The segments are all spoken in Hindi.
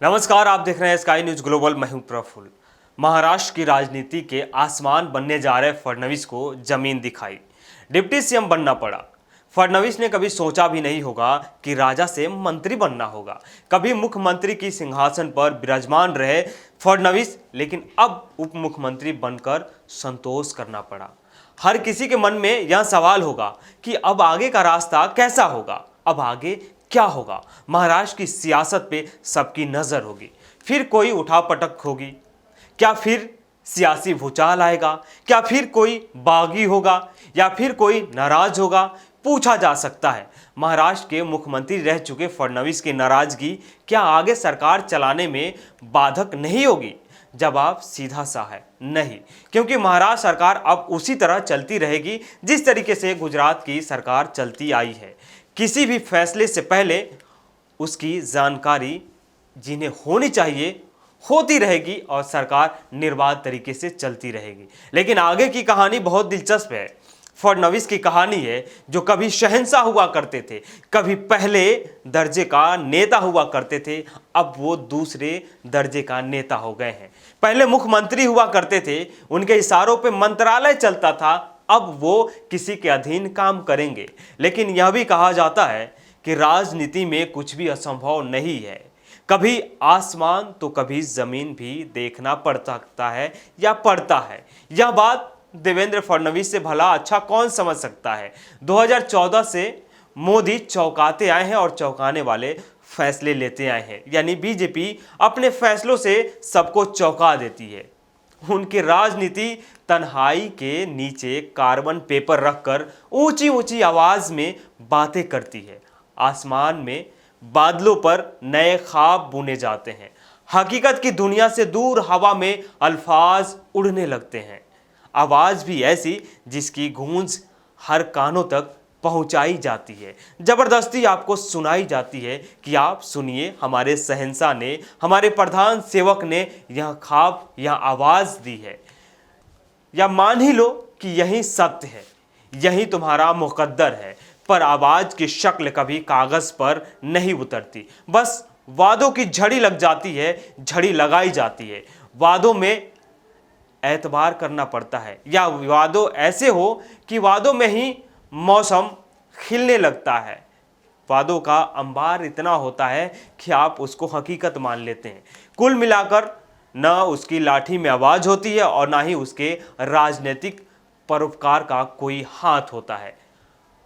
नमस्कार, आप देख रहे हैं स्काई न्यूज ग्लोबल। मैं हूं प्रफुल्ल। महाराष्ट्र की राजनीति के आसमान बनने जा रहे फडणवीस को जमीन दिखाई, डिप्टी सीएम बनना पड़ा। फडणवीस ने कभी सोचा भी नहीं होगा कि राजा से मंत्री बनना होगा। कभी मुख्यमंत्री की सिंहासन पर विराजमान रहे फडणवीस, लेकिन अब उप मुख्यमंत्री बनकर संतोष करना पड़ा। हर किसी के मन में यह सवाल होगा कि अब आगे का रास्ता कैसा होगा, अब आगे क्या होगा। महाराष्ट्र की सियासत पे सबकी नजर होगी। फिर कोई उठापटक होगी, क्या फिर सियासी भूचाल आएगा, क्या फिर कोई बागी होगा या फिर कोई नाराज होगा। पूछा जा सकता है, महाराष्ट्र के मुख्यमंत्री रह चुके फडणवीस की नाराजगी क्या आगे सरकार चलाने में बाधक नहीं होगी? जवाब सीधा सा है, नहीं। क्योंकि महाराष्ट्र सरकार अब उसी तरह चलती रहेगी जिस तरीके से गुजरात की सरकार चलती आई है। किसी भी फैसले से पहले उसकी जानकारी जिन्हें होनी चाहिए होती रहेगी और सरकार निर्बाध तरीके से चलती रहेगी। लेकिन आगे की कहानी बहुत दिलचस्प है। फडणवीस की कहानी है, जो कभी शहंशाह हुआ करते थे, कभी पहले दर्जे का नेता हुआ करते थे, अब वो दूसरे दर्जे का नेता हो गए हैं। पहले मुख्यमंत्री हुआ करते थे, उनके इशारों पे मंत्रालय चलता था, अब वो किसी के अधीन काम करेंगे। लेकिन यह भी कहा जाता है कि राजनीति में कुछ भी असंभव नहीं है। कभी आसमान तो कभी जमीन भी देखना पड़ सकता है या पड़ता है। यह बात देवेंद्र फडणवीस से भला अच्छा कौन समझ सकता है। 2014 से मोदी चौंकाते आए हैं और चौंकाने वाले फैसले लेते आए हैं। यानी बीजेपी अपने फैसलों से सबको चौंका देती है। उनकी राजनीति तन्हाई के नीचे कार्बन पेपर रखकर ऊंची ऊंची आवाज में बातें करती है। आसमान में बादलों पर नए ख्वाब बुने जाते हैं। हकीकत की दुनिया से दूर हवा में अल्फाज उड़ने लगते हैं। आवाज भी ऐसी जिसकी गूंज हर कानों तक पहुंचाई जाती है, जबरदस्ती आपको सुनाई जाती है कि आप सुनिए, हमारे शहंशाह ने, हमारे प्रधान सेवक ने यह ख्वाब, यह आवाज दी है। या मान ही लो कि यही सत्य है, यही तुम्हारा मुकद्दर है। पर आवाज की शक्ल कभी कागज पर नहीं उतरती, बस वादों की झड़ी लग जाती है, झड़ी लगाई जाती है। वादों में एतबार करना पड़ता है, या वादों ऐसे हो कि वादों में ही मौसम खिलने लगता है। वादों का अंबार इतना होता है कि आप उसको हकीकत मान लेते हैं। कुल मिलाकर न उसकी लाठी में आवाज होती है और ना ही उसके राजनीतिक परोपकार का कोई हाथ होता है।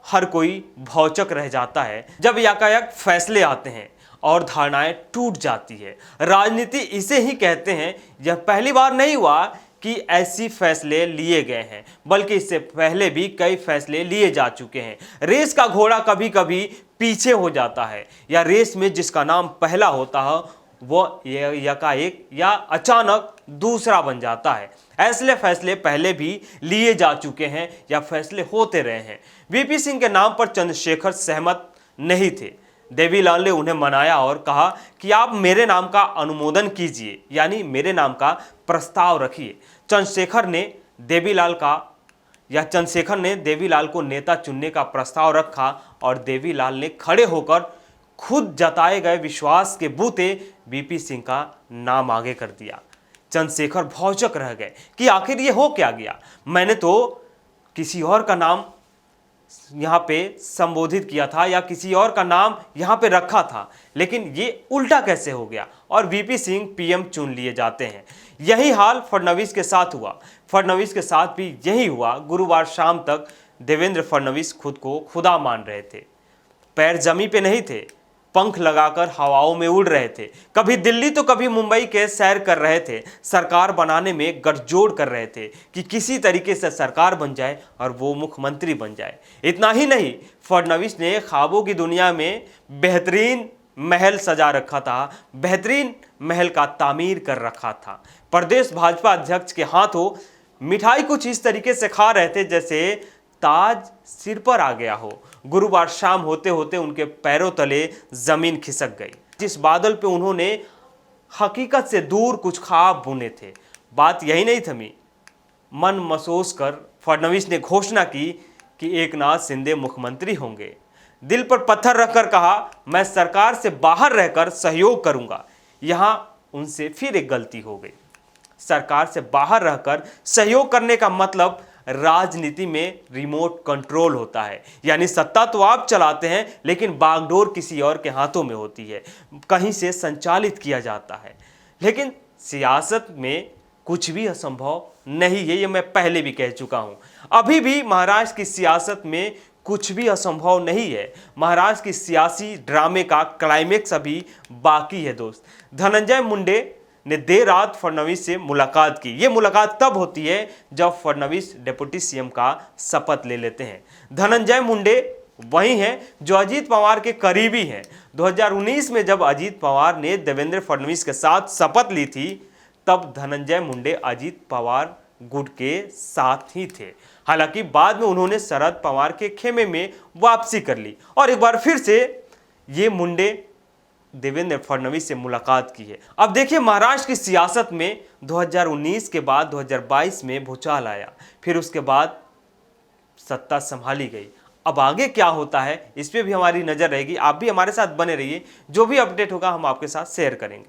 हर कोई भौचक रह जाता है जब एकाएक फैसले आते हैं और धारणाएं टूट जाती है। राजनीति इसे ही कहते हैं। यह पहली बार नहीं हुआ कि ऐसी फैसले लिए गए हैं, बल्कि इससे पहले भी कई फैसले लिए जा चुके हैं। रेस का घोड़ा कभी कभी पीछे हो जाता है, या रेस में जिसका नाम पहला होता है वो एकाएक या अचानक दूसरा बन जाता है। ऐसे फैसले पहले भी लिए जा चुके हैं या फैसले होते रहे हैं। वीपी सिंह के नाम पर चंद्रशेखर सहमत नहीं थे। देवीलाल ने उन्हें मनाया और कहा कि आप मेरे नाम का अनुमोदन कीजिए, यानी मेरे नाम का प्रस्ताव रखिए। चंद्रशेखर ने देवीलाल को नेता चुनने का प्रस्ताव रखा और देवीलाल ने खड़े होकर खुद जताए गए विश्वास के बूते वीपी सिंह का नाम आगे कर दिया। चंद्रशेखर भौचक रह गए कि आखिर ये हो क्या गया। मैंने तो किसी और का नाम यहाँ पे संबोधित किया था या किसी और का नाम यहाँ पे रखा था, लेकिन ये उल्टा कैसे हो गया और वीपी सिंह पीएम चुन लिए जाते हैं। यही हाल फडणवीस के साथ हुआ। फडणवीस के साथ भी यही हुआ। गुरुवार शाम तक देवेंद्र फडणवीस खुद को खुदा मान रहे थे। पैर जमी पे नहीं थे, पंख लगाकर हवाओं में उड़ रहे थे। कभी दिल्ली तो कभी मुंबई के सैर कर रहे थे। सरकार बनाने में गठजोड़ कर रहे थे कि किसी तरीके से सरकार बन जाए और वो मुख्यमंत्री बन जाए। इतना ही नहीं, फडणवीस ने ख्वाबों की दुनिया में बेहतरीन महल सजा रखा था, बेहतरीन महल का तामीर कर रखा था। प्रदेश भाजपा अध्यक्ष के हाथों मिठाई कुछ इस तरीके से खा रहे थे जैसे ताज सिर पर आ गया हो। गुरुवार शाम होते होते उनके पैरों तले जमीन खिसक गई। जिस बादल पे उन्होंने हकीकत से दूर कुछ ख्वाब बुने थे, बात यही नहीं थमी। मन मसोस कर फडणवीस ने घोषणा की कि एकनाथ शिंदे मुख्यमंत्री होंगे। दिल पर पत्थर रखकर कहा, मैं सरकार से बाहर रहकर सहयोग करूंगा। यहाँ उनसे फिर एक गलती हो गई। सरकार से बाहर रहकर सहयोग करने का मतलब राजनीति में रिमोट कंट्रोल होता है, यानी सत्ता तो आप चलाते हैं लेकिन बागडोर किसी और के हाथों में होती है, कहीं से संचालित किया जाता है। लेकिन सियासत में कुछ भी असंभव नहीं है, ये मैं पहले भी कह चुका हूं। अभी भी महाराष्ट्र की सियासत में कुछ भी असंभव नहीं है। महाराष्ट्र की सियासी ड्रामे का क्लाइमेक्स अभी बाकी है दोस्त। धनंजय मुंडे ने देर रात फडणवीस से मुलाकात की। ये मुलाकात तब होती है जब फडणवीस डिप्टी सीएम का शपथ ले लेते हैं। धनंजय मुंडे वही हैं जो अजीत पवार के करीबी हैं। 2019 में जब अजीत पवार ने देवेंद्र फडणवीस के साथ शपथ ली थी, तब धनंजय मुंडे अजीत पवार गुट के साथ ही थे। हालांकि बाद में उन्होंने शरद पवार के खेमे में वापसी कर ली और एक बार फिर से ये मुंडे देवेंद्र फडणवीस से मुलाकात की है। अब देखिए महाराष्ट्र की सियासत में 2019 के बाद 2022 में भूचाल आया, फिर उसके बाद सत्ता संभाली गई। अब आगे क्या होता है इस पे भी हमारी नजर रहेगी। आप भी हमारे साथ बने रहिए, जो भी अपडेट होगा हम आपके साथ शेयर करेंगे।